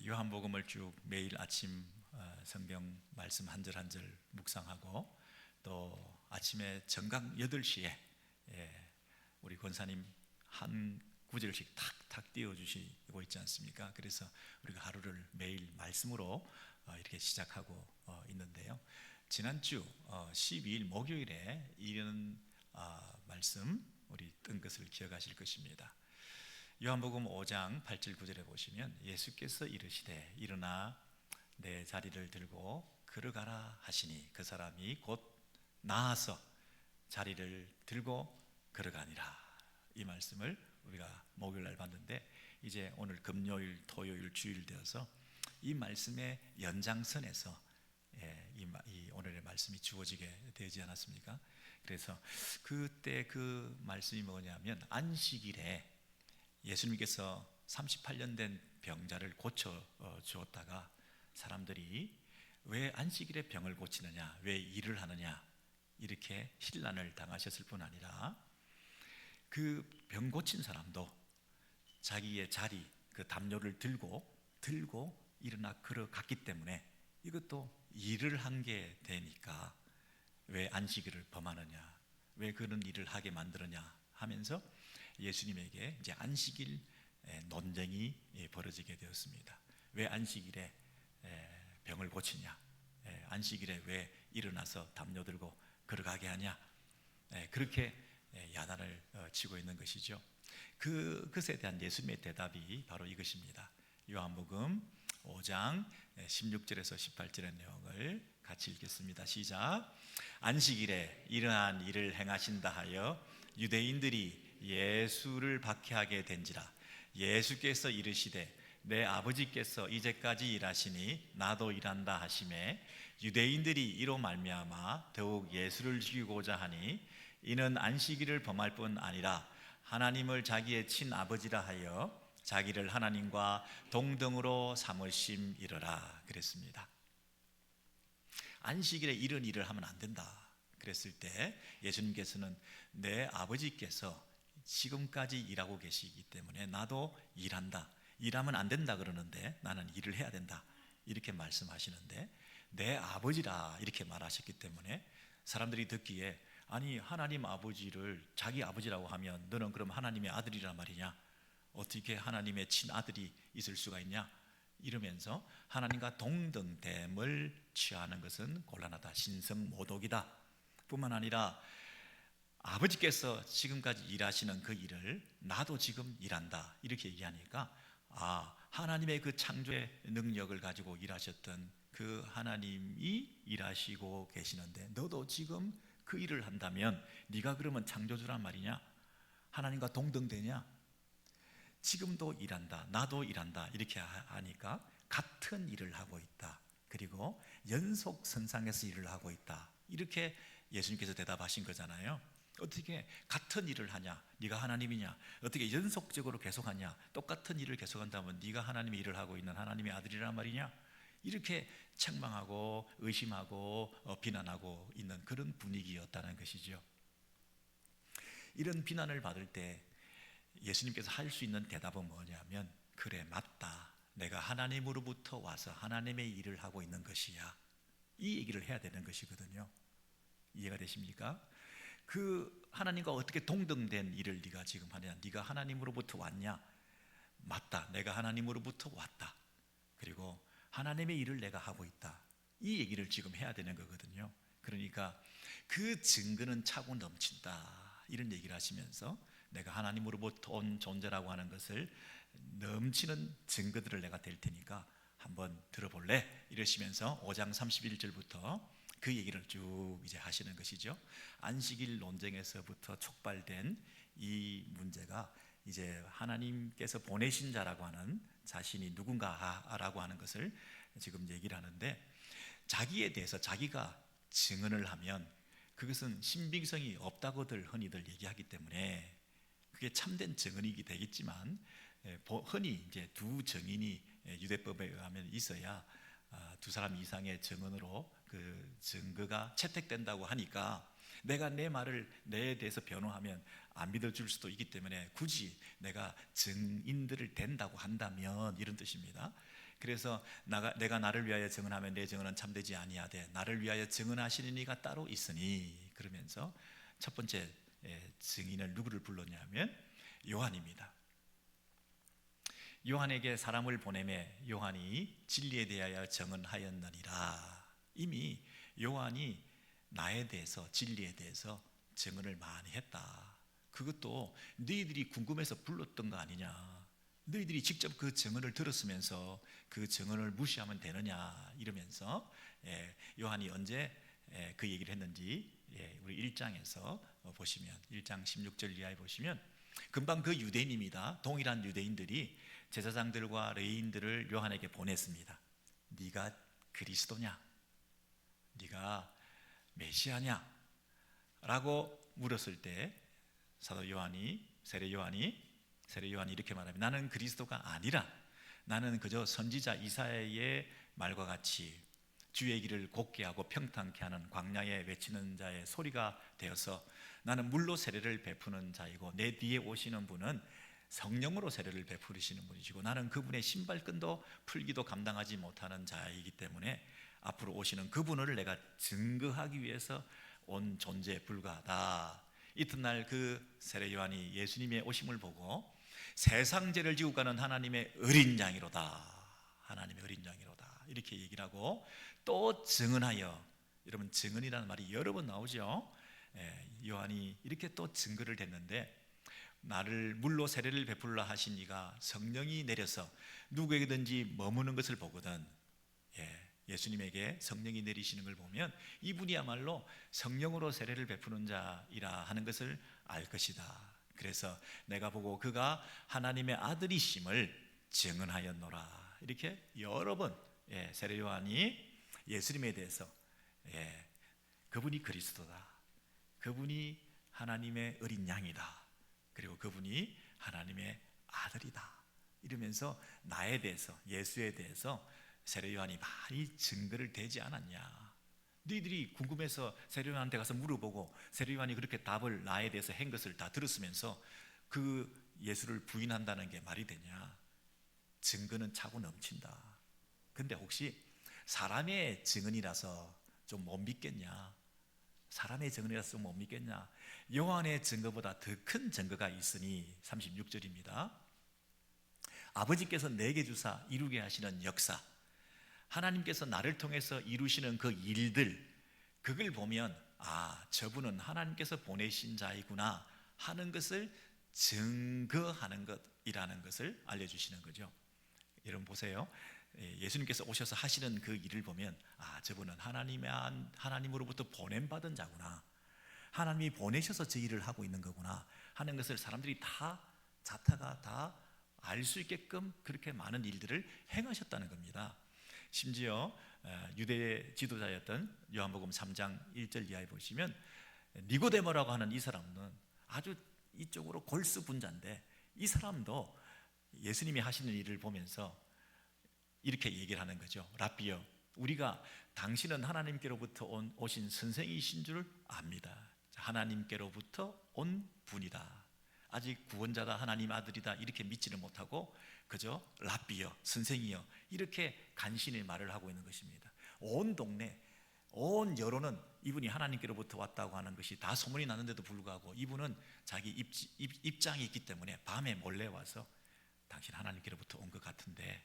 요한복음을 쭉 매일 아침 성경 말씀 한 절 한 절 묵상하고 또 아침에 정각 8시에 우리 권사님 한 구절씩 탁탁 띄워주시고 있지 않습니까? 그래서 우리가 하루를 매일 말씀으로 이렇게 시작하고 있는데요. 지난주 12일 목요일에 이런 말씀 우리 뜬 것을 기억하실 것입니다. 요한복음 5장 8절 9절에 보시면 예수께서 이르시되 일어나 내 자리를 들고 걸어가라 하시니 그 사람이 곧 나아서 자리를 들고 걸어가니라. 이 말씀을 우리가 목요일날 봤는데 이제 오늘 금요일 토요일 주일 되어서 이 말씀의 연장선에서 이 오늘의 말씀이 주어지게 되지 않았습니까? 그래서 그때 그 말씀이 뭐냐면 안식일에 예수님께서 38년 된 병자를 고쳐 주었다가 사람들이 왜 안식일에 병을 고치느냐, 왜 일을 하느냐 이렇게 혼란을 당하셨을 뿐 아니라 그 병 고친 사람도 자기의 자리, 그 담요를 들고 일어나 걸어갔기 때문에 이것도 일을 한 게 되니까 왜 안식일을 범하느냐, 왜 그런 일을 하게 만들느냐 하면서 예수님에게 이제 안식일 논쟁이 벌어지게 되었습니다. 왜 안식일에 병을 고치냐, 안식일에 왜 일어나서 담요 들고 걸어가게 하냐, 그렇게 야단을 치고 있는 것이죠. 그것에 대한 예수님의 대답이 바로 이것입니다. 요한복음 5장 16절에서 18절의 내용을 같이 읽겠습니다. 시작. 안식일에 이러한 일을 행하신다 하여 유대인들이 예수를 박해하게 된지라. 예수께서 이르시되 내 아버지께서 이제까지 일하시니 나도 일한다 하시매 유대인들이 이로 말미암아 더욱 예수를 죽이고자 하니 이는 안식일을 범할 뿐 아니라 하나님을 자기의 친아버지라 하여 자기를 하나님과 동등으로 삼으심이러라 그랬습니다. 안식일에 이런 일을 하면 안 된다 그랬을 때 예수님께서는 내 아버지께서 지금까지 일하고 계시기 때문에 나도 일한다, 일하면 안 된다 그러는데 나는 일을 해야 된다 이렇게 말씀하시는데 내 아버지라 이렇게 말하셨기 때문에 사람들이 듣기에 아니 하나님 아버지를 자기 아버지라고 하면 너는 그럼 하나님의 아들이란 말이냐, 어떻게 하나님의 친아들이 있을 수가 있냐 이러면서 하나님과 동등됨을 취하는 것은 곤란하다, 신성모독이다 뿐만 아니라 아버지께서 지금까지 일하시는 그 일을 나도 지금 일한다 이렇게 얘기하니까 하나님의 그 창조의 능력을 가지고 일하셨던 그 하나님이 일하시고 계시는데 너도 지금 그 일을 한다면 네가 그러면 창조주란 말이냐, 하나님과 동등되냐, 지금도 일한다, 나도 일한다 이렇게 하니까 같은 일을 하고 있다, 그리고 연속선상에서 일을 하고 있다 이렇게 예수님께서 대답하신 거잖아요. 어떻게 같은 일을 하냐, 네가 하나님이냐, 어떻게 연속적으로 계속하냐, 똑같은 일을 계속한다면 네가 하나님의 일을 하고 있는 하나님의 아들이란 말이냐, 이렇게 책망하고 의심하고 비난하고 있는 그런 분위기였다는 것이죠. 이런 비난을 받을 때 예수님께서 할 수 있는 대답은 뭐냐면 그래 맞다, 내가 하나님으로부터 와서 하나님의 일을 하고 있는 것이야, 이 얘기를 해야 되는 것이거든요. 이해가 되십니까? 그 하나님과 어떻게 동등된 일을 네가 지금 하냐, 네가 하나님으로부터 왔냐, 맞다, 내가 하나님으로부터 왔다, 그리고 하나님의 일을 내가 하고 있다, 이 얘기를 지금 해야 되는 거거든요. 그러니까 그 증거는 차고 넘친다 이런 얘기를 하시면서 내가 하나님으로부터 온 존재라고 하는 것을 넘치는 증거들을 내가 댈 테니까 한번 들어볼래 이러시면서 5장 31절부터 그 얘기를 쭉 이제 하시는 것이죠. 안식일 논쟁에서부터 촉발된 이 문제가 이제 하나님께서 보내신 자라고 하는 자신이 누군가라고 하는 것을 지금 얘기를 하는데, 자기에 대해서 자기가 증언을 하면 그것은 신빙성이 없다고들 흔히들 얘기하기 때문에 그게 참된 증언이기 되겠지만 흔히 이제 두 증인이 유대법에 의하면 있어야 두 사람 이상의 증언으로 그 그 증거가 채택된다고 하니까 내가 내 말을 내에 대해서 변호하면 안 믿어줄 수도 있기 때문에 굳이 내가 증인들을 댄다고 한다면 이런 뜻입니다. 그래서 내가 나를 위하여 증언하면 내 증언은 참되지 아니하되 나를 위하여 증언하시는 이가 따로 있으니, 그러면서 첫 번째 증인을 누구를 불렀냐면 요한입니다. 요한에게 사람을 보내매 요한이 진리에 대하여 증언하였느니라. 이미 요한이 나에 대해서, 진리에 대해서 증언을 많이 했다. 그것도 너희들이 궁금해서 불렀던 거 아니냐, 너희들이 직접 그 증언을 들었으면서 그 증언을 무시하면 되느냐 이러면서 요한이 언제 그 얘기를 했는지 우리 1장에서 보시면, 1장 16절 이하에 보시면 금방 그 유대인입니다. 동일한 유대인들이 제사장들과 레위인들을 요한에게 보냈습니다. 네가 그리스도냐? 네가 메시아냐? 라고 물었을 때 사도 요한이, 세례 요한이 이렇게 말합니다. 나는 그리스도가 아니라 나는 그저 선지자 이사야의 말과 같이 주의 길을 곧게 하고 평탄케 하는 광야에 외치는 자의 소리가 되어서 나는 물로 세례를 베푸는 자이고 내 뒤에 오시는 분은 성령으로 세례를 베푸시는 분이시고 나는 그분의 신발끈도 풀기도 감당하지 못하는 자이기 때문에 앞으로 오시는 그분을 내가 증거하기 위해서 온 존재에 불과하다. 이튿날 그 세례 요한이 예수님의 오심을 보고 세상 죄를 지고 가는 하나님의 어린 양이로다, 하나님의 어린 양이로다 이렇게 얘기를 하고 또 증언하여, 여러분 증언이라는 말이 여러 번 나오죠. 요한이 이렇게 또 증거를 댔는데 나를 물로 세례를 베풀라 하신 이가 성령이 내려서 누구에게든지 머무는 것을 보거든, 예수님에게 성령이 내리시는 걸 보면 이분이야말로 성령으로 세례를 베푸는 자이라 하는 것을 알 것이다. 그래서 내가 보고 그가 하나님의 아들이심을 증언하였노라. 이렇게 여러 번 세례 요한이 예수님에 대해서 그분이 그리스도다, 그분이 하나님의 어린 양이다, 그리고 그분이 하나님의 아들이다 이러면서 나에 대해서, 예수에 대해서 세례 요한이 많이 증거를 대지 않았냐. 너희들이 궁금해서 세례 요한한테 가서 물어보고 세례 요한이 그렇게 답을 나에 대해서 한 것을 다 들었으면서 그 예수를 부인한다는 게 말이 되냐. 증거는 차고 넘친다. 근데 혹시 사람의 증언이라서 좀 못 믿겠냐? 사람의 증언이라서 좀 못 믿겠냐? 요한의 증거보다 더 큰 증거가 있으니 36절입니다. 아버지께서 내게 주사 이루게 하시는 역사, 하나님께서 나를 통해서 이루시는 그 일들, 그걸 보면 아, 저분은 하나님께서 보내신 자이구나 하는 것을 증거하는 것이라는 것을 알려주시는 거죠. 여러분 보세요. 예수님께서 오셔서 하시는 그 일을 보면 아, 저분은 하나님으로부터 보냄받은 자구나, 하나님이 보내셔서 저 일을 하고 있는 거구나 하는 것을 사람들이 다 자타가 다 알 수 있게끔 그렇게 많은 일들을 행하셨다는 겁니다. 심지어 유대 지도자였던 요한복음 3장 1절 이하에 보시면 니고데모라고 하는 이 사람은 아주 이쪽으로 골수 분자인데 이 사람도 예수님이 하시는 일을 보면서 이렇게 얘기를 하는 거죠. 랍비여, 우리가 당신은 하나님께로부터 오신 선생이신 줄 압니다. 하나님께로부터 온 분이다. 아직 구원자다, 하나님 아들이다 이렇게 믿지는 못하고 그저 랍비여, 선생이여 이렇게 간신히 말을 하고 있는 것입니다. 온 동네, 온 여론은 이분이 하나님께로부터 왔다고 하는 것이 다 소문이 났는데도 불구하고 이분은 자기 입장이 있기 때문에 밤에 몰래 와서 당신 하나님께로부터 온 것 같은데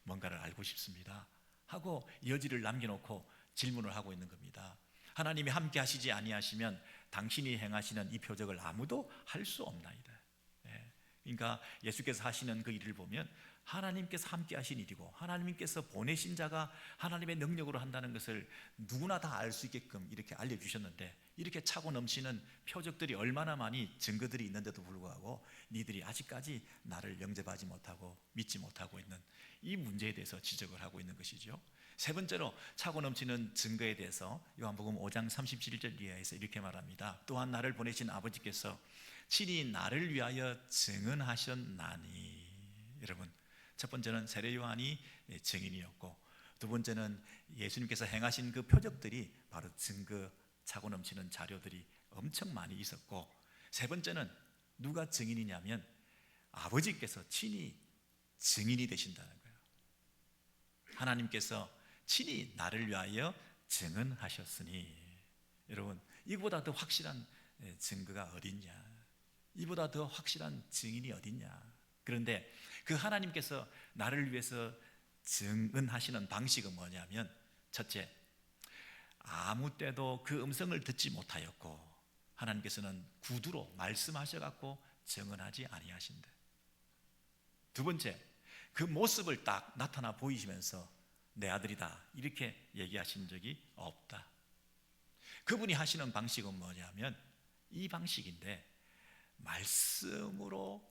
뭔가를 알고 싶습니다 하고 여지를 남겨놓고 질문을 하고 있는 겁니다. 하나님이 함께 하시지 아니하시면 당신이 행하시는 이 표적을 아무도 할 수 없나이다. 그러니까 예수께서 하시는 그 일을 보면 하나님께서 함께 하신 일이고 하나님께서 보내신 자가 하나님의 능력으로 한다는 것을 누구나 다 알 수 있게끔 이렇게 알려주셨는데 이렇게 차고 넘치는 표적들이 얼마나 많이 증거들이 있는데도 불구하고 니들이 아직까지 나를 영접하지 못하고 믿지 못하고 있는 이 문제에 대해서 지적을 하고 있는 것이죠. 세 번째로 차고 넘치는 증거에 대해서 요한복음 5장 37절 이하에서 이렇게 말합니다. 또한 나를 보내신 아버지께서 친히 나를 위하여 증언하셨나니. 여러분, 첫 번째는 세례 요한이 증인이었고 두 번째는 예수님께서 행하신 그 표적들이 바로 증거 차고 넘치는 자료들이 엄청 많이 있었고, 세 번째는 누가 증인이냐면 아버지께서 친히 증인이 되신다는 거예요. 하나님께서 친히 나를 위하여 증언하셨으니, 여러분 이보다 더 확실한 증거가 어딨냐, 이보다 더 확실한 증인이 어딨냐. 그런데 그 하나님께서 나를 위해서 증언하시는 방식은 뭐냐면, 첫째, 아무 때도 그 음성을 듣지 못하였고 하나님께서는 구두로 말씀하셔갖고 증언하지 아니하신다. 두 번째, 그 모습을 딱 나타나 보이시면서 내 아들이다 이렇게 얘기하신 적이 없다. 그분이 하시는 방식은 뭐냐면 이 방식인데, 말씀으로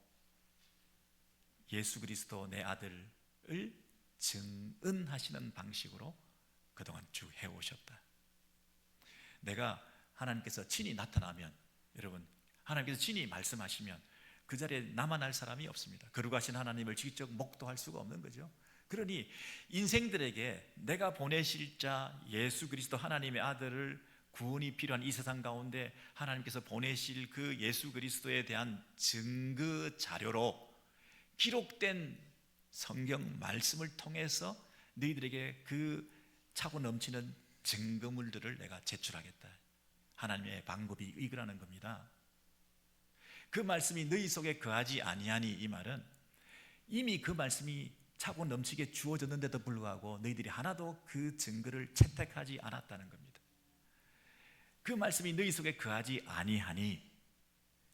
예수 그리스도 내 아들을 증언하시는 방식으로 그동안 쭉 해오셨다. 내가 하나님께서 친히 나타나면, 여러분 하나님께서 친히 말씀하시면 그 자리에 남아날 사람이 없습니다. 거룩하신 하나님을 직접 목도할 수가 없는 거죠. 그러니 인생들에게 내가 보내실 자 예수 그리스도 하나님의 아들을, 구원이 필요한 이 세상 가운데 하나님께서 보내실 그 예수 그리스도에 대한 증거 자료로 기록된 성경 말씀을 통해서 너희들에게 그 차고 넘치는 증거물들을 내가 제출하겠다. 하나님의 방법이 이거라는 겁니다. 그 말씀이 너희 속에 거하지 아니하니, 이 말은 이미 그 말씀이 차고 넘치게 주어졌는데도 불구하고 너희들이 하나도 그 증거를 채택하지 않았다는 겁니다. 그 말씀이 너희 속에 거하지 아니하니,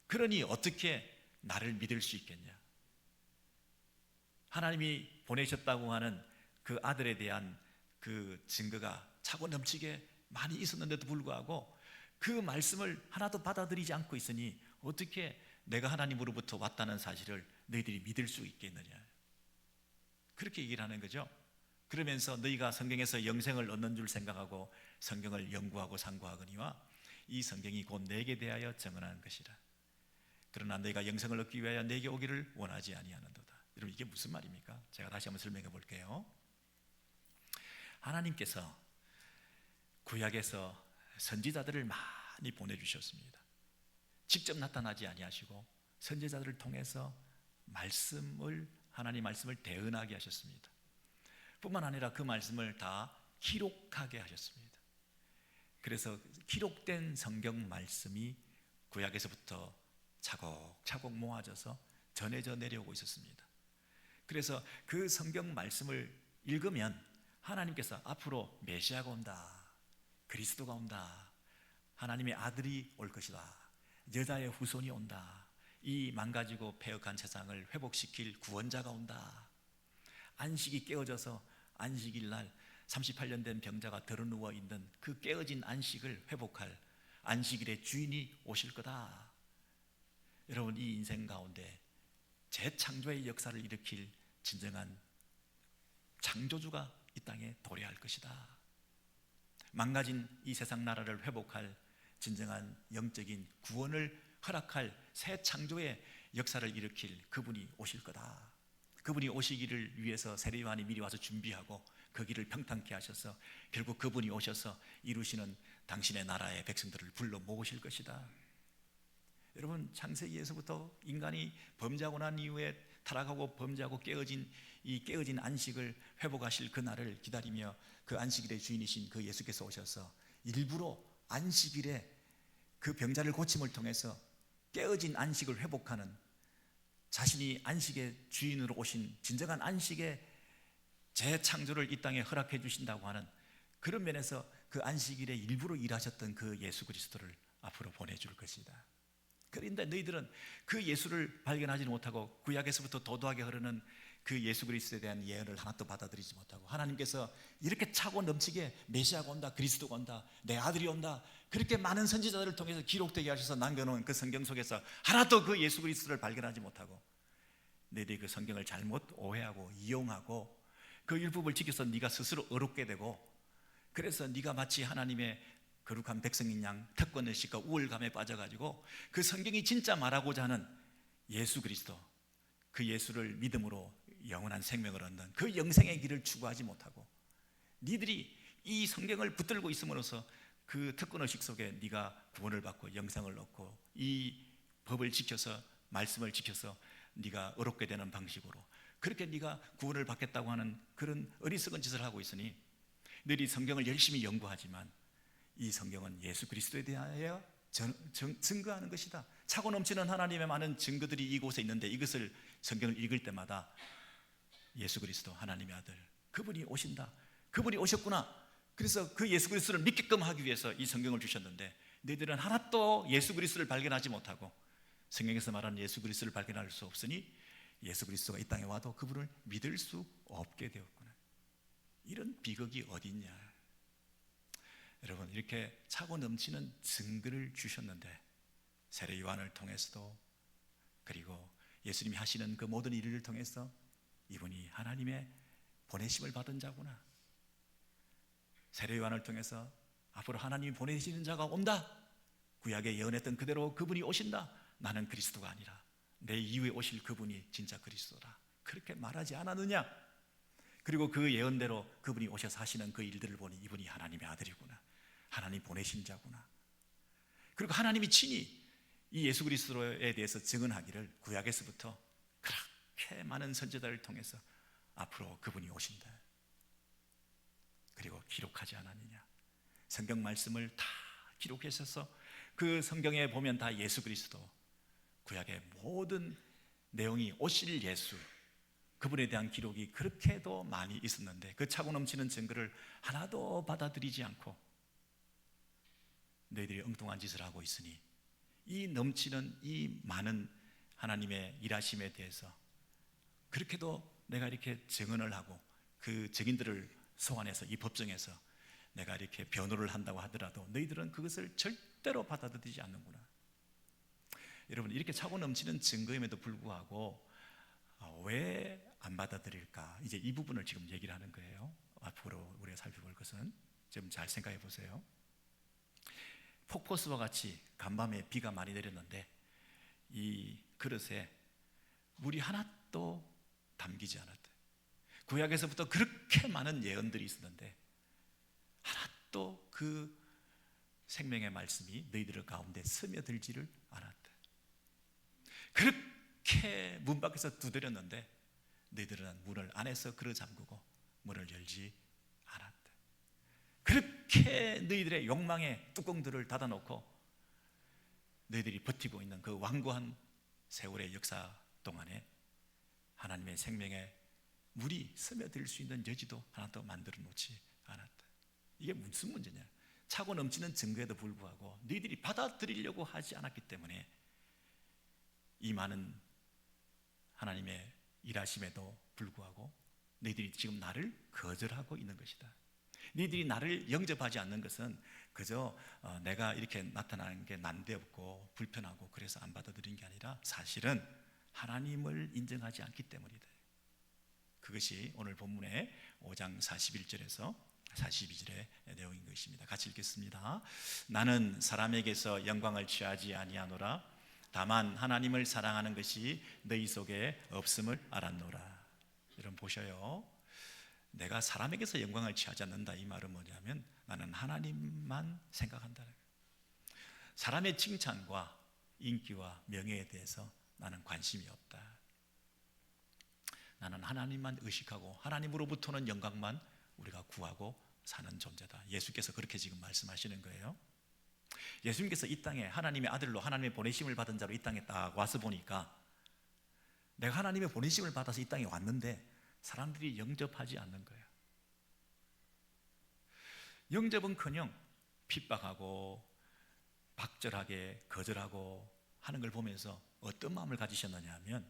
그러니 어떻게 나를 믿을 수 있겠냐? 하나님이 보내셨다고 하는 그 아들에 대한 그 증거가 차고 넘치게 많이 있었는데도 불구하고 그 말씀을 하나도 받아들이지 않고 있으니 어떻게 내가 하나님으로부터 왔다는 사실을 너희들이 믿을 수 있겠느냐, 그렇게 얘기를 하는 거죠. 그러면서 너희가 성경에서 영생을 얻는 줄 생각하고 성경을 연구하고 상고하거니와 이 성경이 곧 내게 대하여 증언하는 것이라. 그러나 너희가 영생을 얻기 위하여 내게 오기를 원하지 아니하는도다. 여러분 이게 무슨 말입니까? 제가 다시 한번 설명해 볼게요. 하나님께서 구약에서 선지자들을 많이 보내주셨습니다. 직접 나타나지 아니하시고 선지자들을 통해서 하나님 말씀을 대언하게 하셨습니다. 뿐만 아니라 그 말씀을 다 기록하게 하셨습니다. 그래서 기록된 성경 말씀이 구약에서부터 차곡차곡 모아져서 전해져 내려오고 있었습니다. 그래서 그 성경 말씀을 읽으면 하나님께서 앞으로 메시아가 온다, 그리스도가 온다, 하나님의 아들이 올 것이다, 여자의 후손이 온다, 이 망가지고 패역한 세상을 회복시킬 구원자가 온다, 안식이 깨어져서 안식일 날 38년 된 병자가 드러누워 있는 그 깨어진 안식을 회복할 안식일의 주인이 오실 거다. 여러분 이 인생 가운데 재창조의 역사를 일으킬 진정한 창조주가 이 땅에 도래할 것이다. 망가진 이 세상 나라를 회복할 진정한 영적인 구원을 허락할 새 창조의 역사를 일으킬 그분이 오실 거다. 그분이 오시기를 위해서 세례요한이 미리 와서 준비하고 그 길을 평탄케 하셔서 결국 그분이 오셔서 이루시는 당신의 나라의 백성들을 불러 모으실 것이다. 여러분 창세기에서부터 인간이 범죄하고 난 이후에 타락하고 범죄하고 깨어진 안식을 회복하실 그 날을 기다리며 그 안식일의 주인이신 그 예수께서 오셔서 일부러 안식일에 그 병자를 고침을 통해서 깨어진 안식을 회복하는, 자신이 안식의 주인으로 오신 진정한 안식의 재창조를 이 땅에 허락해 주신다고 하는 그런 면에서 그 안식일에 일부러 일하셨던 그 예수 그리스도를 앞으로 보내줄 것이다. 그런데 너희들은 그 예수를 발견하지 못하고 구약에서부터 도도하게 흐르는 그 예수 그리스도에 대한 예언을 하나도 받아들이지 못하고, 하나님께서 이렇게 차고 넘치게 메시아가 온다, 그리스도가 온다, 내 아들이 온다, 그렇게 많은 선지자들을 통해서 기록되게 하셔서 남겨놓은 그 성경 속에서 하나도 그 예수 그리스도를 발견하지 못하고 너희들이 그 성경을 잘못 오해하고 이용하고 그 율법을 지켜서 네가 스스로 어렵게 되고, 그래서 네가 마치 하나님의 거룩한 백성인 양 특권의식과 우월감에 빠져가지고 그 성경이 진짜 말하고자 하는 예수 그리스도, 그 예수를 믿음으로 영원한 생명을 얻는 그 영생의 길을 추구하지 못하고 니들이 이 성경을 붙들고 있음으로써 그 특권의식 속에 네가 구원을 받고 영생을 얻고 이 법을 지켜서 말씀을 지켜서 네가 의롭게 되는 방식으로 그렇게 네가 구원을 받겠다고 하는 그런 어리석은 짓을 하고 있으니 너희들이 성경을 열심히 연구하지만 이 성경은 예수 그리스도에 대하여 증거하는 것이다. 차고 넘치는 하나님의 많은 증거들이 이곳에 있는데 이것을 성경을 읽을 때마다 예수 그리스도 하나님의 아들 그분이 오신다, 그분이 오셨구나. 그래서 그 예수 그리스도를 믿게끔 하기 위해서 이 성경을 주셨는데 너희들은 하나도 예수 그리스도를 발견하지 못하고 성경에서 말하는 예수 그리스도를 발견할 수 없으니 예수 그리스도가 이 땅에 와도 그분을 믿을 수 없게 되었구나. 이런 비극이 어디 있냐. 여러분, 이렇게 차고 넘치는 증거를 주셨는데 세례 요한을 통해서도 그리고 예수님이 하시는 그 모든 일을 통해서 이분이 하나님의 보내심을 받은 자구나, 세례 요한을 통해서 앞으로 하나님이 보내시는 자가 온다, 구약에 예언했던 그대로 그분이 오신다, 나는 그리스도가 아니라 내 이후에 오실 그분이 진짜 그리스도라, 그렇게 말하지 않았느냐. 그리고 그 예언대로 그분이 오셔서 하시는 그 일들을 보니 이분이 하나님의 아들이구나, 하나님 보내신 자구나. 그리고 하나님이 친히 이 예수 그리스도에 대해서 증언하기를 구약에서부터 그렇게 많은 선지자를 통해서 앞으로 그분이 오신다, 그리고 기록하지 않았느냐. 성경 말씀을 다 기록하셔서 그 성경에 보면 다 예수 그리스도, 구약의 모든 내용이 오실 예수, 그분에 대한 기록이 그렇게도 많이 있었는데 그 차고 넘치는 증거를 하나도 받아들이지 않고 너희들이 엉뚱한 짓을 하고 있으니 이 넘치는 이 많은 하나님의 일하심에 대해서 그렇게도 내가 이렇게 증언을 하고 그 증인들을 소환해서 이 법정에서 내가 이렇게 변호를 한다고 하더라도 너희들은 그것을 절대로 받아들이지 않는구나. 여러분, 이렇게 차고 넘치는 증거임에도 불구하고 왜 안 받아들일까? 이제 이 부분을 지금 얘기를 하는 거예요. 앞으로 우리가 살펴볼 것은 좀 잘 생각해 보세요. 폭포수와 같이 간밤에 비가 많이 내렸는데 이 그릇에 물이 하나도 담기지 않았대. 구약에서부터 그렇게 많은 예언들이 있었는데 하나도 그 생명의 말씀이 너희들 가운데 스며들지를 않았대. 그렇게 문 밖에서 두드렸는데 너희들은 문을 안에서 걸어 잠그고 문을 열지 않았대. 그렇게 너희들의 욕망의 뚜껑들을 닫아놓고 너희들이 버티고 있는 그 완고한 세월의 역사 동안에 하나님의 생명의 물이 스며들 수 있는 여지도 하나도 만들어 놓지 않았다. 이게 무슨 문제냐? 차고 넘치는 증거에도 불구하고 너희들이 받아들이려고 하지 않았기 때문에 이 많은 하나님의 일하심에도 불구하고 너희들이 지금 나를 거절하고 있는 것이다. 너희들이 나를 영접하지 않는 것은 그저 내가 이렇게 나타나는 게 난데없고 불편하고 그래서 안 받아들인 게 아니라 사실은 하나님을 인정하지 않기 때문이다. 그것이 오늘 본문의 5장 41절에서 42절의 내용인 것입니다. 같이 읽겠습니다. 나는 사람에게서 영광을 취하지 아니하노라. 다만 하나님을 사랑하는 것이 너희 속에 없음을 알았노라. 여러분 보셔요. 내가 사람에게서 영광을 취하지 않는다, 이 말은 뭐냐면 나는 하나님만 생각한다는 거예요. 사람의 칭찬과 인기와 명예에 대해서 나는 관심이 없다. 나는 하나님만 의식하고 하나님으로부터는 영광만 우리가 구하고 사는 존재다. 예수께서 그렇게 지금 말씀하시는 거예요. 예수님께서 이 땅에 하나님의 아들로 하나님의 보내심을 받은 자로 이 땅에 딱 와서 보니까 내가 하나님의 보내심을 받아서 이 땅에 왔는데 사람들이 영접하지 않는 거예요. 영접은커녕 핍박하고 박절하게 거절하고 하는 걸 보면서 어떤 마음을 가지셨느냐 하면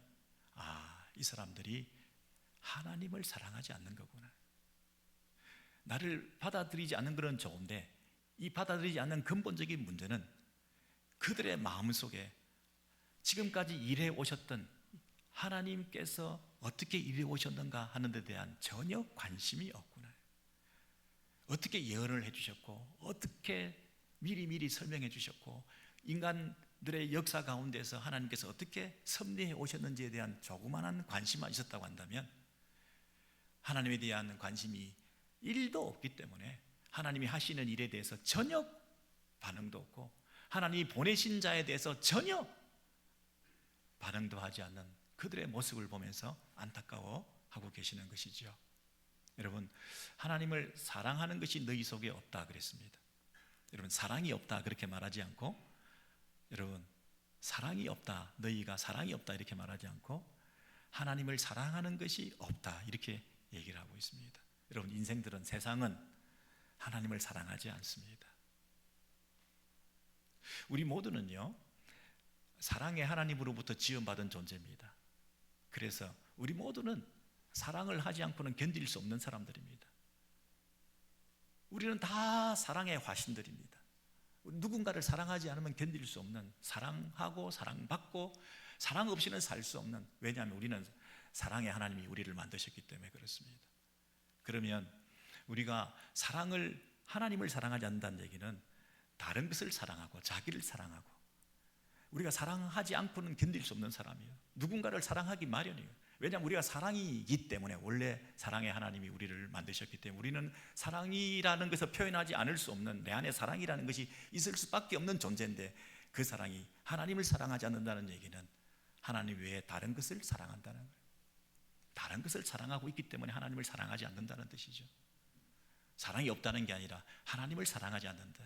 이 사람들이 하나님을 사랑하지 않는 거구나. 나를 받아들이지 않는 건 좋은데 이 받아들이지 않는 근본적인 문제는 그들의 마음속에 지금까지 일해 오셨던 하나님께서 어떻게 일해 오셨는가 하는 데 대한 전혀 관심이 없구나. 어떻게 예언을 해주셨고 어떻게 미리미리 설명해 주셨고 인간들의 역사 가운데서 하나님께서 어떻게 섭리해 오셨는지에 대한 조그마한 관심만 있었다고 한다면 하나님에 대한 관심이 일도 없기 때문에 하나님이 하시는 일에 대해서 전혀 반응도 없고 하나님이 보내신 자에 대해서 전혀 반응도 하지 않는 그들의 모습을 보면서 안타까워하고 계시는 것이죠. 여러분, 하나님을 사랑하는 것이 너희 속에 없다 그랬습니다. 여러분, 사랑이 없다 그렇게 말하지 않고, 여러분, 사랑이 없다, 너희가 사랑이 없다 이렇게 말하지 않고 하나님을 사랑하는 것이 없다 이렇게 얘기를 하고 있습니다. 여러분, 인생들은, 세상은 하나님을 사랑하지 않습니다. 우리 모두는요, 사랑의 하나님으로부터 지원받은 존재입니다. 그래서 우리 모두는 사랑을 하지 않고는 견딜 수 없는 사람들입니다. 우리는 다 사랑의 화신들입니다. 누군가를 사랑하지 않으면 견딜 수 없는, 사랑하고 사랑받고 사랑 없이는 살 수 없는, 왜냐하면 우리는 사랑의 하나님이 우리를 만드셨기 때문에 그렇습니다. 그러면 우리가 하나님을 사랑하지 않는다는 얘기는 다른 것을 사랑하고 자기를 사랑하고, 우리가 사랑하지 않고는 견딜 수 없는 사람이에요. 누군가를 사랑하기 마련이에요. 왜냐하면 우리가 사랑이기 때문에, 원래 사랑의 하나님이 우리를 만드셨기 때문에 우리는 사랑이라는 것을 표현하지 않을 수 없는, 내 안에 사랑이라는 것이 있을 수밖에 없는 존재인데, 그 사랑이 하나님을 사랑하지 않는다는 얘기는 하나님 외에 다른 것을 사랑한다는 거예요. 다른 것을 사랑하고 있기 때문에 하나님을 사랑하지 않는다는 뜻이죠. 사랑이 없다는 게 아니라 하나님을 사랑하지 않는다,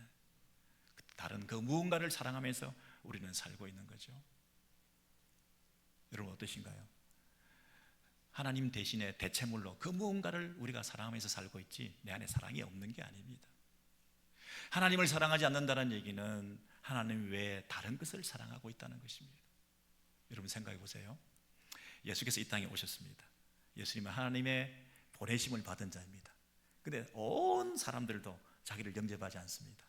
다른 그 무언가를 사랑하면서 우리는 살고 있는 거죠. 여러분, 어떠신가요? 하나님 대신에 대체물로 그 무언가를 우리가 사랑하면서 살고 있지, 내 안에 사랑이 없는 게 아닙니다. 하나님을 사랑하지 않는다는 얘기는 하나님 외에 다른 것을 사랑하고 있다는 것입니다. 여러분, 생각해 보세요. 예수께서 이 땅에 오셨습니다. 예수님은 하나님의 보내심을 받은 자입니다. 근데 온 사람들도 자기를 영접하지 않습니다.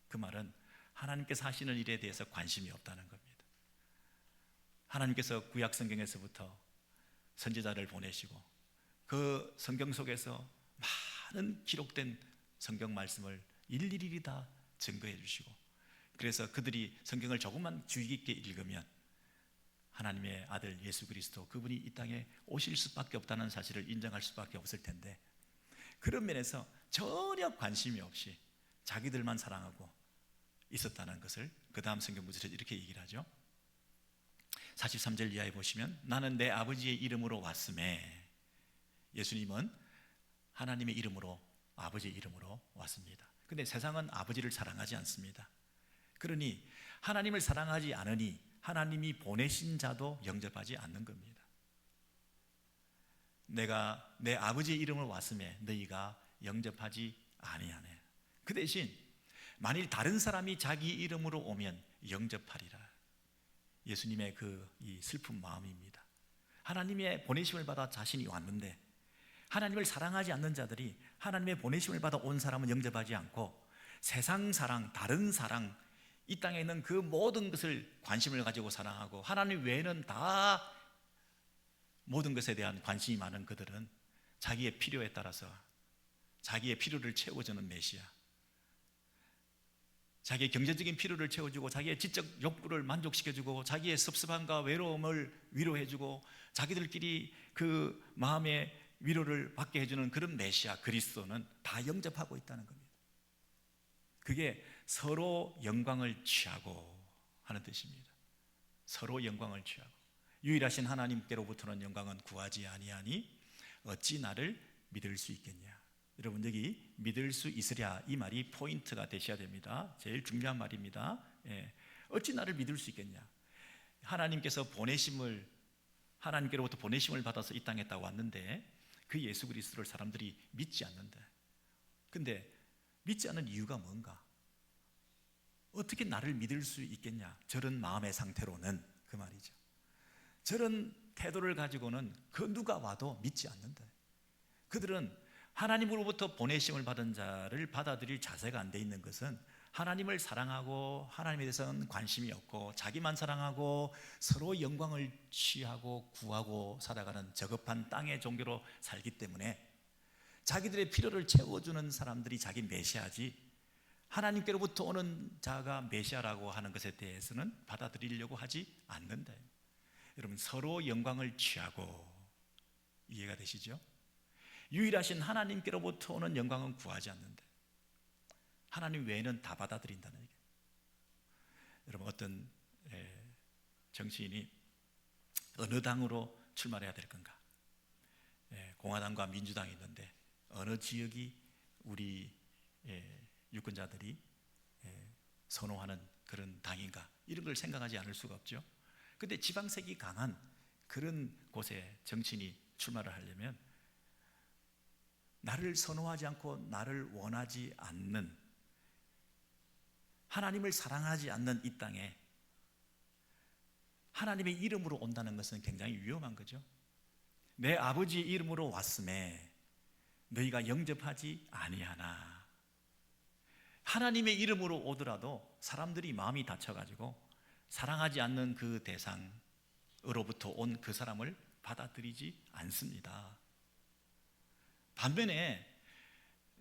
그 말은 하나님께서 하시는 일에 대해서 관심이 없다는 겁니다. 하나님께서 구약 성경에서부터 선지자를 보내시고 그 성경 속에서 많은 기록된 성경 말씀을 일일이 다 증거해 주시고, 그래서 그들이 성경을 조금만 주의 깊게 읽으면 하나님의 아들 예수 그리스도, 그분이 이 땅에 오실 수밖에 없다는 사실을 인정할 수밖에 없을 텐데, 그런 면에서 전혀 관심이 없이 자기들만 사랑하고 있었다는 것을 그 다음 성경 구절에서 이렇게 얘기를 하죠. 43절 이하에 보시면, 나는 내 아버지의 이름으로 왔음에, 예수님은 하나님의 이름으로, 아버지의 이름으로 왔습니다. 근데 세상은 아버지를 사랑하지 않습니다. 그러니 하나님을 사랑하지 않으니 하나님이 보내신 자도 영접하지 않는 겁니다. 내가 내 아버지의 이름으로 왔음에 너희가 영접하지 아니하네. 그 대신 만일 다른 사람이 자기 이름으로 오면 영접하리라. 예수님의 이 슬픈 마음입니다. 하나님의 보내심을 받아 자신이 왔는데, 하나님을 사랑하지 않는 자들이 하나님의 보내심을 받아 온 사람은 영접하지 않고, 세상 사랑, 다른 사랑, 이 땅에 있는 그 모든 것을 관심을 가지고 사랑하고, 하나님 외에는 다 모든 것에 대한 관심이 많은 그들은 자기의 필요에 따라서 자기의 필요를 채워주는 메시아, 자기의 경제적인 필요를 채워주고 자기의 지적 욕구를 만족시켜주고 자기의 섭섭함과 외로움을 위로해주고 자기들끼리 그 마음의 위로를 받게 해주는 그런 메시아 그리스도는 다 영접하고 있다는 겁니다. 그게 서로 영광을 취하고 하는 뜻입니다. 서로 영광을 취하고, 유일하신 하나님께로부터는 영광은 구하지 아니하니 어찌 나를 믿을 수 있겠냐. 여러분, 여기 믿을 수 있으랴, 이 말이 포인트가 되셔야 됩니다. 제일 중요한 말입니다. 어찌 나를 믿을 수 있겠냐. 하나님께로부터 보내심을 받아서 이 땅에 딱 왔는데, 그 예수 그리스도를 사람들이 믿지 않는데, 근데 믿지 않는 이유가 뭔가? 어떻게 나를 믿을 수 있겠냐? 저런 마음의 상태로는, 그 말이죠. 저런 태도를 가지고는 그 누가 와도 믿지 않는다. 그들은 하나님으로부터 보내심을 받은 자를 받아들일 자세가 안 돼 있는 것은, 하나님을 사랑하고 하나님에 대해서는 관심이 없고 자기만 사랑하고 서로 영광을 취하고 구하고 살아가는 저급한 땅의 종교로 살기 때문에, 자기들의 필요를 채워주는 사람들이 자기 메시아지, 하나님께로부터 오는 자가 메시아라고 하는 것에 대해서는 받아들이려고 하지 않는다. 여러분, 서로 영광을 취하고, 이해가 되시죠? 유일하신 하나님께로부터 오는 영광은 구하지 않는데 하나님 외에는 다 받아들인다는 얘기예요. 여러분, 어떤 정치인이 어느 당으로 출마해야 될 건가? 공화당과 민주당이 있는데 어느 지역이 우리 유권자들이 선호하는 그런 당인가? 이런 걸 생각하지 않을 수가 없죠. 근데 지방색이 강한 그런 곳에 정치인이 출마를 하려면 나를 선호하지 않고 나를 원하지 않는, 하나님을 사랑하지 않는 이 땅에 하나님의 이름으로 온다는 것은 굉장히 위험한 거죠. 내 아버지 이름으로 왔음에 너희가 영접하지 아니하나. 하나님의 이름으로 오더라도 사람들이 마음이 다쳐가지고 사랑하지 않는 그 대상으로부터 온 그 사람을 받아들이지 않습니다. 반면에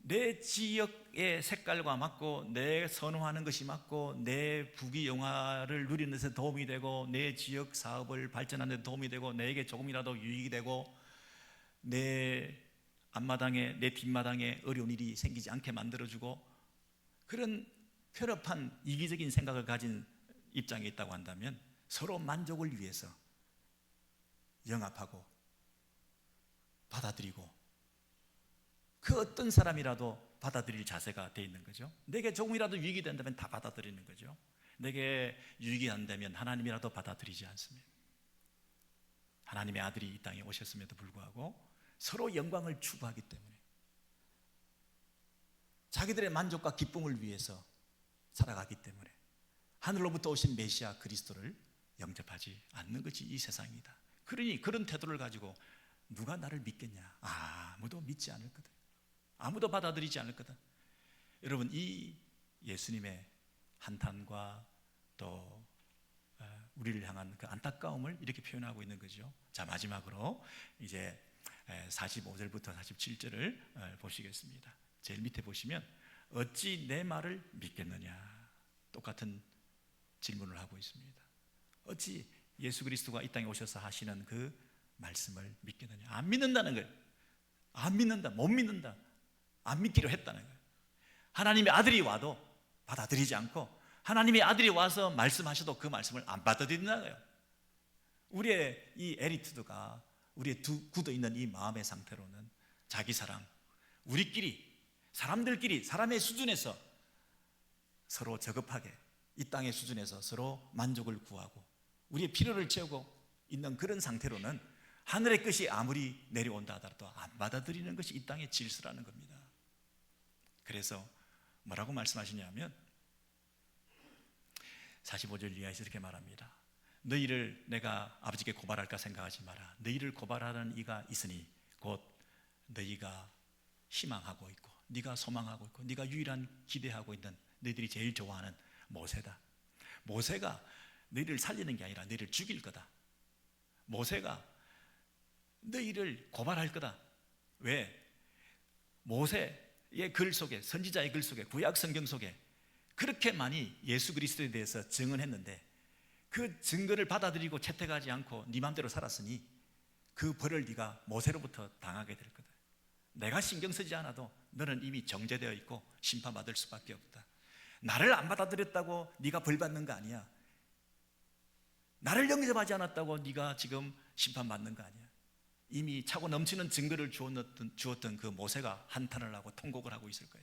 내 지역의 색깔과 맞고 내 선호하는 것이 맞고 내 부귀영화를 누리는 데서 도움이 되고 내 지역 사업을 발전하는 데 도움이 되고 내게 조금이라도 유익이 되고 내 앞마당에 내 뒷마당에 어려운 일이 생기지 않게 만들어주고 그런 편협한 이기적인 생각을 가진 입장에 있다고 한다면 서로 만족을 위해서 영합하고 받아들이고 그 어떤 사람이라도 받아들일 자세가 돼 있는 거죠. 내게 조금이라도 유익이 된다면 다 받아들이는 거죠. 내게 유익이 안 되면 하나님이라도 받아들이지 않습니다. 하나님의 아들이 이 땅에 오셨음에도 불구하고 서로 영광을 추구하기 때문에 자기들의 만족과 기쁨을 위해서 살아가기 때문에 하늘로부터 오신 메시아 그리스도를 영접하지 않는 것이 이 세상입니다. 그러니 그런 태도를 가지고 누가 나를 믿겠냐? 아무도 믿지 않을 거다. 아무도 받아들이지 않을 거다. 여러분, 이 예수님의 한탄과 또 우리를 향한 그 안타까움을 이렇게 표현하고 있는 거죠. 자, 마지막으로 이제 45절부터 47절을 보시겠습니다. 제일 밑에 보시면 어찌 내 말을 믿겠느냐, 똑같은 질문을 하고 있습니다. 어찌 예수 그리스도가 이 땅에 오셔서 하시는 그 말씀을 믿겠느냐? 안 믿는다는 거예요. 안 믿는다, 못 믿는다, 안 믿기로 했다는 거예요. 하나님의 아들이 와도 받아들이지 않고 하나님의 아들이 와서 말씀하셔도 그 말씀을 안 받아들인다는 거예요. 우리의 이 에리투드가 우리의 굳어있는 이 마음의 상태로는 자기 사랑, 우리끼리 사람들끼리 사람의 수준에서 서로 저급하게 이 땅의 수준에서 서로 만족을 구하고 우리의 필요를 채우고 있는 그런 상태로는 하늘의 끝이 아무리 내려온다 하더라도 안 받아들이는 것이 이 땅의 질서라는 겁니다. 그래서 뭐라고 말씀하시냐면 45절 이하에서 이렇게 말합니다. 너희를 내가 아버지께 고발할까 생각하지 마라. 너희를 고발하는 이가 있으니 곧 너희가 희망하고 있고 네가 소망하고 있고 네가 유일한 기대하고 있는 너희들이 제일 좋아하는 모세다. 모세가 너희를 살리는 게 아니라 너희를 죽일 거다. 모세가 너희를 고발할 거다. 왜? 모세의 글 속에, 선지자의 글 속에, 구약 성경 속에 그렇게 많이 예수 그리스도에 대해서 증언했는데 그 증거를 받아들이고 채택하지 않고 네 맘대로 살았으니 그 벌을 네가 모세로부터 당하게 될 거다. 내가 신경 쓰지 않아도 너는 이미 정죄되어 있고 심판받을 수밖에 없다. 나를 안 받아들였다고 네가 벌 받는 거 아니야. 나를 영접하지 않았다고 네가 지금 심판받는 거 아니야. 이미 차고 넘치는 증거를 주었던 그 모세가 한탄을 하고 통곡을 하고 있을 거야.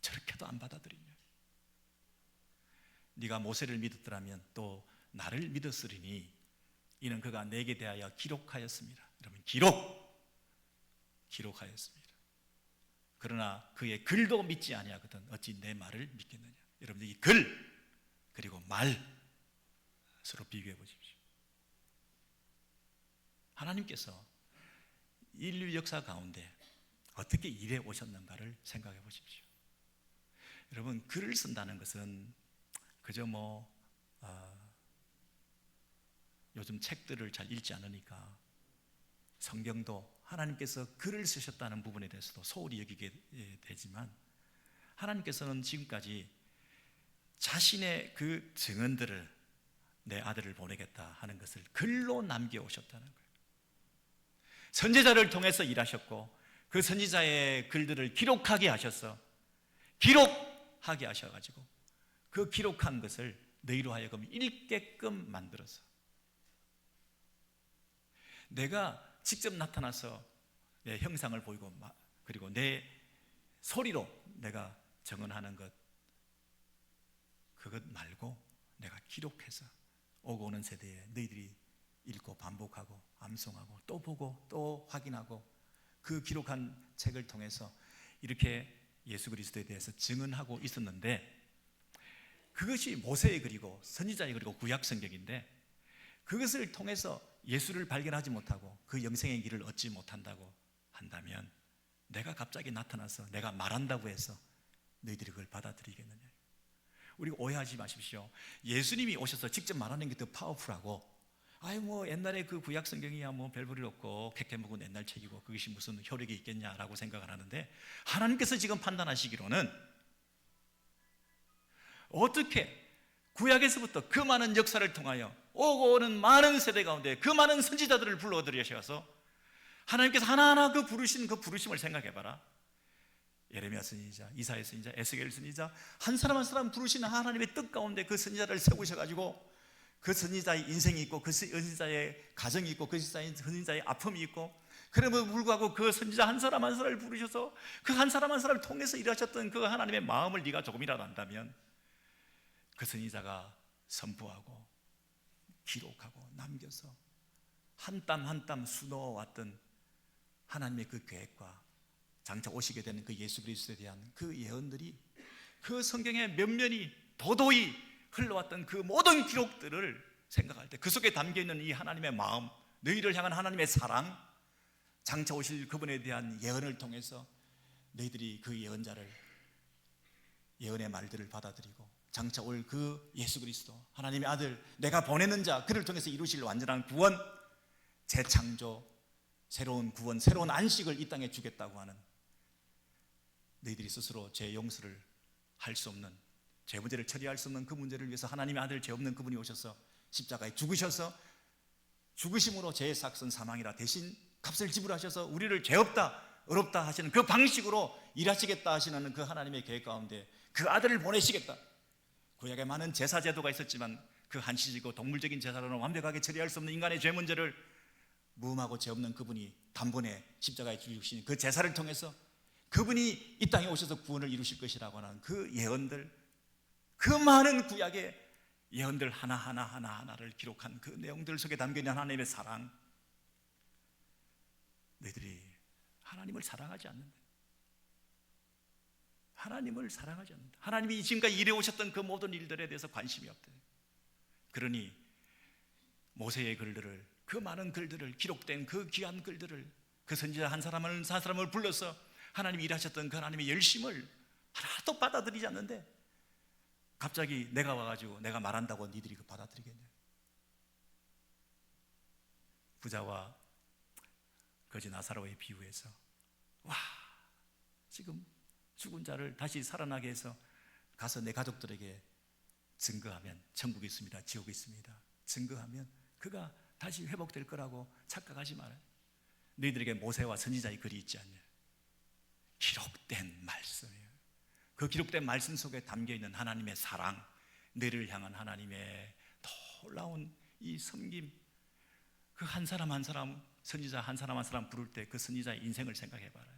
저렇게도 안 받아들이냐. 네가 모세를 믿었더라면 또 나를 믿었으리니 이는 그가 내게 대하여 기록하였습니다. 여러분, 기록하였습니다. 그러나 그의 글도 믿지 아니하거든 어찌 내 말을 믿겠느냐. 여러분, 이 글 그리고 말 서로 비교해 보십시오. 하나님께서 인류 역사 가운데 어떻게 일해 오셨는가를 생각해 보십시오. 여러분, 글을 쓴다는 것은 그저 요즘 책들을 잘 읽지 않으니까 성경도 하나님께서 글을 쓰셨다는 부분에 대해서도 소홀히 여기게 되지만 하나님께서는 지금까지 자신의 그 증언들을 내 아들을 보내겠다 하는 것을 글로 남겨오셨다는 거예요. 선지자를 통해서 일하셨고 그 선지자의 글들을 기록하게 하셔서 기록하게 하셔가지고 그 기록한 것을 너희로 하여금 읽게끔 만들어서 내가 직접 나타나서 내 형상을 보이고 그리고 내 소리로 내가 증언하는 것 그것 말고 내가 기록해서 오고 오는 세대에 너희들이 읽고 반복하고 암송하고 또 보고 또 확인하고 그 기록한 책을 통해서 이렇게 예수 그리스도에 대해서 증언하고 있었는데 그것이 모세의 글이고 선지자의 글이고 구약 성경인데 그것을 통해서 예수를 발견하지 못하고 그 영생의 길을 얻지 못한다고 한다면 내가 갑자기 나타나서 내가 말한다고 해서 너희들이 그걸 받아들이겠느냐. 우리가 오해하지 마십시오. 예수님이 오셔서 직접 말하는 게 더 파워풀하고 옛날에 그 구약 성경이야 별 볼일 없고 캐캐 묵은 옛날 책이고 그것이 무슨 효력이 있겠냐라고 생각을 하는데 하나님께서 지금 판단하시기로는 어떻게 구약에서부터 그 많은 역사를 통하여 오고 오는 많은 세대 가운데 그 많은 선지자들을 불러들이셔서 하나님께서 하나하나 그 부르신 그 부르심을 생각해봐라. 예레미야 선지자, 이사야 선지자, 에스겔 선지자 한 사람 한 사람 부르시는 하나님의 뜻 가운데 그 선지자를 세우셔가지고 그 선지자의 인생이 있고 그 선지자의 가정이 있고 그 선지자의 아픔이 있고 그럼에도 불구하고 그 선지자 한 사람 한 사람을 부르셔서 그 한 사람 한 사람을 통해서 일하셨던 그 하나님의 마음을 네가 조금이라도 안다면 그 선지자가 선포하고 기록하고 남겨서 한 땀 한 땀 수놓아왔던 하나님의 그 계획과 장차 오시게 되는 그 예수 그리스도에 대한 그 예언들이 그 성경의 면면이 도도히 흘러왔던 그 모든 기록들을 생각할 때 그 속에 담겨있는 이 하나님의 마음, 너희를 향한 하나님의 사랑, 장차 오실 그분에 대한 예언을 통해서 너희들이 그 예언자를 예언의 말들을 받아들이고 장차 올 그 예수 그리스도 하나님의 아들 내가 보내는 자 그를 통해서 이루실 완전한 구원, 재창조, 새로운 구원, 새로운 안식을 이 땅에 주겠다고 하는 너희들이 스스로 죄 용서를 할 수 없는 죄 문제를 처리할 수 없는 그 문제를 위해서 하나님의 아들 죄 없는 그분이 오셔서 십자가에 죽으셔서 죽으심으로 죄의 삭선 사망이라 대신 값을 지불하셔서 우리를 죄 없다 의롭다 하시는 그 방식으로 일하시겠다 하시는 그 하나님의 계획 가운데 그 아들을 보내시겠다. 구약에 많은 제사 제도가 있었지만 그 한시적이고 동물적인 제사로는 완벽하게 처리할 수 없는 인간의 죄 문제를 무음하고 죄 없는 그분이 단번에 십자가에 죽으신 그 제사를 통해서 그분이 이 땅에 오셔서 구원을 이루실 것이라고 하는 그 예언들, 그 많은 구약의 예언들 하나하나를 기록한 그 내용들 속에 담겨있는 하나님의 사랑, 너희들이 하나님을 사랑하지 않는다. 하나님을 사랑하지 않는다. 하나님이 지금까지 일해오셨던 그 모든 일들에 대해서 관심이 없다. 그러니 모세의 글들을, 그 많은 글들을, 기록된 그 귀한 글들을, 그 선지자 한 사람을 불러서 하나님이 일하셨던 그 하나님의 열심을 하나도 받아들이지 않는데 갑자기 내가 와가지고 내가 말한다고 니들이 그 받아들이겠냐. 부자와 거지 나사로의 비유에서 지금 죽은 자를 다시 살아나게 해서 가서 내 가족들에게 증거하면 천국이 있습니다, 지옥이 있습니다 증거하면 그가 다시 회복될 거라고 착각하지 말아요. 너희들에게 모세와 선지자의 글이 있지 않냐. 기록된 말씀이에요. 그 기록된 말씀 속에 담겨있는 하나님의 사랑, 너희를 향한 하나님의 놀라운 이 섬김, 그 한 사람 한 사람, 선지자 한 사람 한 사람 부를 때 그 선지자의 인생을 생각해봐라.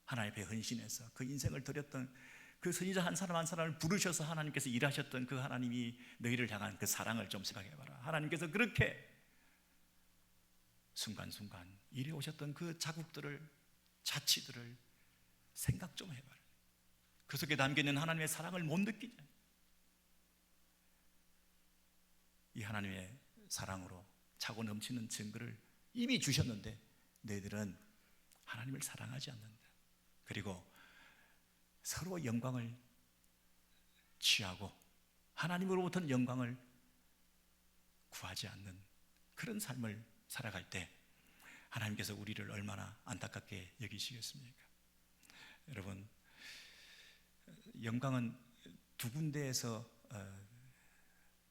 하나님 앞에 헌신해서 그 인생을 드렸던 그 선지자 한 사람 한 사람을 부르셔서 하나님께서 일하셨던 그 하나님이 너희를 향한 그 사랑을 좀 생각해봐라. 하나님께서 그렇게 순간순간 일해 오셨던 그 자국들을, 자치들을 생각 좀 해봐라. 그 속에 담겨있는 하나님의 사랑을 못 느끼냐. 이 하나님의 사랑으로 차고 넘치는 증거를 이미 주셨는데 너희들은 하나님을 사랑하지 않는다. 그리고 서로 영광을 취하고 하나님으로부터는 영광을 구하지 않는 그런 삶을 살아갈 때 하나님께서 우리를 얼마나 안타깝게 여기시겠습니까? 여러분, 영광은 두 군데에서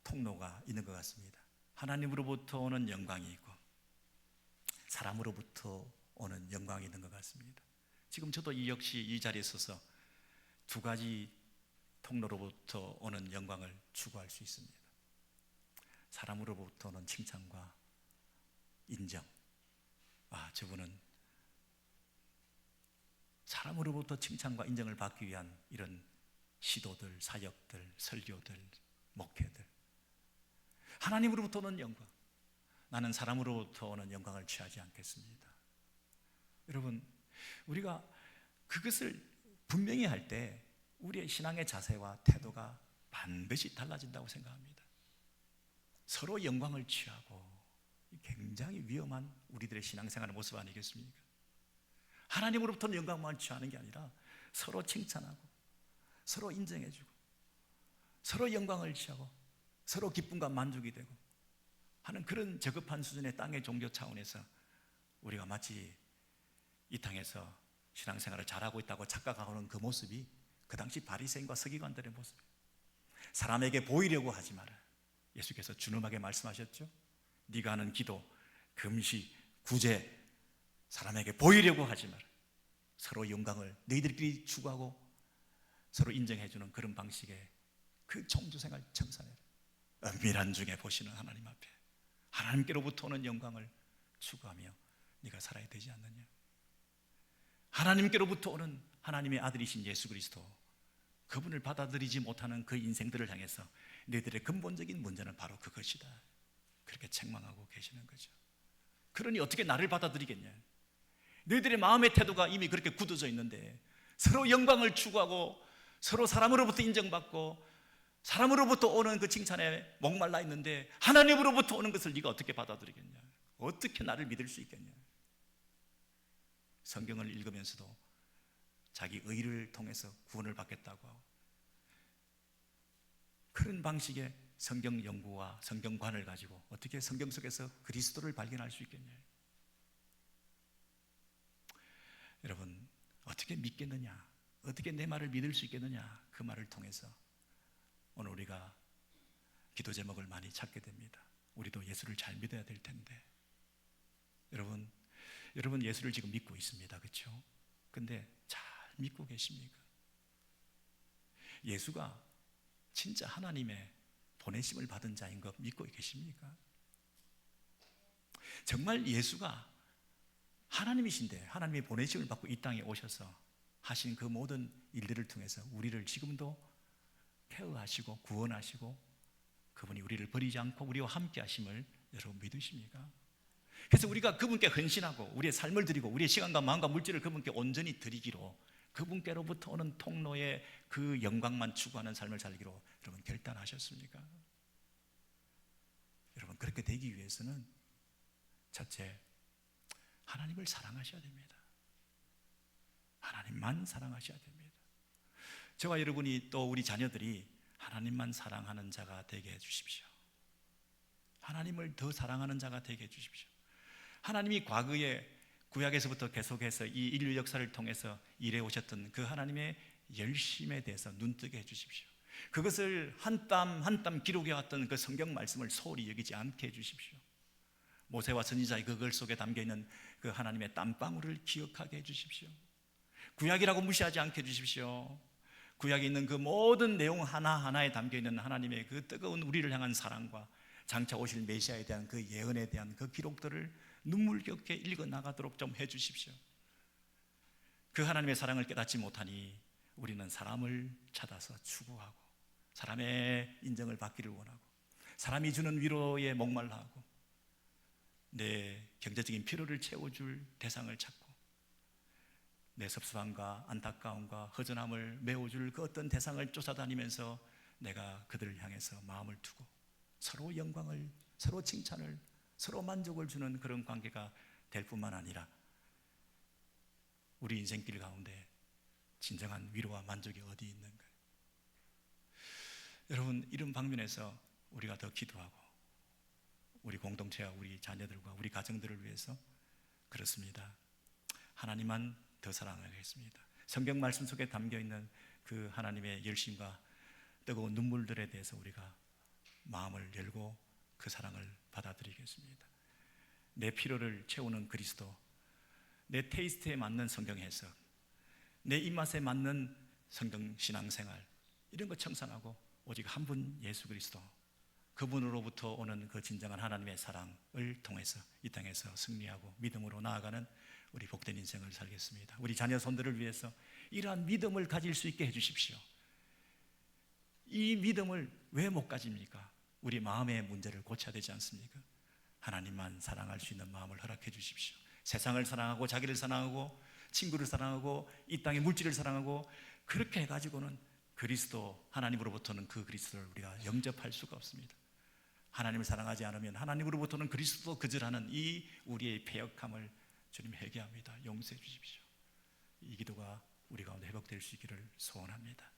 통로가 있는 것 같습니다. 하나님으로부터 오는 영광이 있고 사람으로부터 오는 영광이 있는 것 같습니다. 지금 저도 이 역시 이 자리에 서서 두 가지 통로로부터 오는 영광을 추구할 수 있습니다. 사람으로부터 오는 칭찬과 인정. 저분은 사람으로부터 칭찬과 인정을 받기 위한 이런 시도들, 사역들, 설교들, 목회들. 하나님으로부터 오는 영광. 나는 사람으로부터 오는 영광을 취하지 않겠습니다. 여러분, 우리가 그것을 분명히 할 때 우리의 신앙의 자세와 태도가 반드시 달라진다고 생각합니다. 서로 영광을 취하고 굉장히 위험한 우리들의 신앙생활의 모습 아니겠습니까? 하나님으로부터는 영광만 취하는 게 아니라 서로 칭찬하고 서로 인정해주고 서로 영광을 취하고 서로 기쁨과 만족이 되고 하는 그런 저급한 수준의 땅의 종교 차원에서 우리가 마치 이 땅에서 신앙생활을 잘하고 있다고 착각하는 그 모습이 그 당시 바리새인과 서기관들의 모습이에요. 사람에게 보이려고 하지 마라. 예수께서 준엄하게 말씀하셨죠. 네가 하는 기도, 금식, 구제, 사람에게 보이려고 하지 마라. 서로 영광을 너희들끼리 추구하고 서로 인정해주는 그런 방식의 그 종교생활 청산해라. 은밀한 중에 보시는 하나님 앞에 하나님께로부터 오는 영광을 추구하며 네가 살아야 되지 않느냐. 하나님께로부터 오는 하나님의 아들이신 예수 그리스도, 그분을 받아들이지 못하는 그 인생들을 향해서 너희들의 근본적인 문제는 바로 그것이다. 그렇게 책망하고 계시는 거죠. 그러니 어떻게 나를 받아들이겠냐. 너희들의 마음의 태도가 이미 그렇게 굳어져 있는데 서로 영광을 추구하고 서로 사람으로부터 인정받고 사람으로부터 오는 그 칭찬에 목말라 있는데 하나님으로부터 오는 것을 네가 어떻게 받아들이겠냐. 어떻게 나를 믿을 수 있겠냐. 성경을 읽으면서도 자기 의를 통해서 구원을 받겠다고 하고 그런 방식의 성경 연구와 성경관을 가지고 어떻게 성경 속에서 그리스도를 발견할 수 있겠냐. 여러분, 어떻게 믿겠느냐, 어떻게 내 말을 믿을 수 있겠느냐, 그 말을 통해서 오늘 우리가 기도 제목을 많이 찾게 됩니다. 우리도 예수를 잘 믿어야 될 텐데. 여러분 예수를 지금 믿고 있습니다. 그렇죠? 근데 잘 믿고 계십니까? 예수가 진짜 하나님의 보내심을 받은 자인 것 믿고 계십니까? 정말 예수가 하나님이신데 하나님의 보내심을 받고 이 땅에 오셔서 하신 그 모든 일들을 통해서 우리를 지금도 케어하시고 구원하시고 그분이 우리를 버리지 않고 우리와 함께 하심을 여러분 믿으십니까? 그래서 우리가 그분께 헌신하고 우리의 삶을 드리고 우리의 시간과 마음과 물질을 그분께 온전히 드리기로, 그분께로부터 오는 통로의 그 영광만 추구하는 삶을 살기로 여러분 결단하셨습니까? 여러분, 그렇게 되기 위해서는 첫째, 하나님을 사랑하셔야 됩니다. 하나님만 사랑하셔야 됩니다. 저와 여러분이 또 우리 자녀들이 하나님만 사랑하는 자가 되게 해주십시오. 하나님을 더 사랑하는 자가 되게 해주십시오. 하나님이 과거에 구약에서부터 계속해서 이 인류 역사를 통해서 일해 오셨던 그 하나님의 열심에 대해서 눈뜨게 해주십시오. 그것을 한 땀 한 땀 기록해 왔던 그 성경 말씀을 소홀히 여기지 않게 해주십시오. 모세와 선지자의 그 글 속에 담겨있는 그 하나님의 땀방울을 기억하게 해주십시오. 구약이라고 무시하지 않게 해주십시오. 구약에 있는 그 모든 내용 하나하나에 담겨있는 하나님의 그 뜨거운 우리를 향한 사랑과 장차 오실 메시아에 대한 그 예언에 대한 그 기록들을 눈물겹게 읽어나가도록 좀 해주십시오. 그 하나님의 사랑을 깨닫지 못하니 우리는 사람을 찾아서 추구하고 사람의 인정을 받기를 원하고 사람이 주는 위로에 목말라하고 내 경제적인 필요를 채워줄 대상을 찾고 내 섭섭함과 안타까움과 허전함을 메워줄 그 어떤 대상을 쫓아다니면서 내가 그들을 향해서 마음을 두고 서로 영광을, 서로 칭찬을, 서로 만족을 주는 그런 관계가 될 뿐만 아니라 우리 인생길 가운데 진정한 위로와 만족이 어디 있는가. 여러분, 이런 방면에서 우리가 더 기도하고 우리 공동체와 우리 자녀들과 우리 가정들을 위해서 그렇습니다. 하나님만 더 사랑하겠습니다. 성경 말씀 속에 담겨있는 그 하나님의 열심과 뜨거운 눈물들에 대해서 우리가 마음을 열고 그 사랑을 받아들이겠습니다. 내 필요를 채우는 그리스도, 내 테이스트에 맞는 성경 해석, 내 입맛에 맞는 성경 신앙생활, 이런 거 청산하고 오직 한 분 예수 그리스도, 그분으로부터 오는 그 진정한 하나님의 사랑을 통해서 이 땅에서 승리하고 믿음으로 나아가는 우리 복된 인생을 살겠습니다. 우리 자녀 손들을 위해서 이러한 믿음을 가질 수 있게 해주십시오. 이 믿음을 왜 못 가집니까? 우리 마음의 문제를 고쳐야 되지 않습니까? 하나님만 사랑할 수 있는 마음을 허락해 주십시오. 세상을 사랑하고 자기를 사랑하고 친구를 사랑하고 이 땅의 물질을 사랑하고 그렇게 해가지고는 그리스도, 하나님으로부터는 그 그리스도를 우리가 영접할 수가 없습니다. 하나님을 사랑하지 않으면 하나님으로부터는 그리스도 거절하는 이 우리의 패역함을 주님 회개합니다. 용서해 주십시오. 이 기도가 우리 가운데 회복될 수 있기를 소원합니다.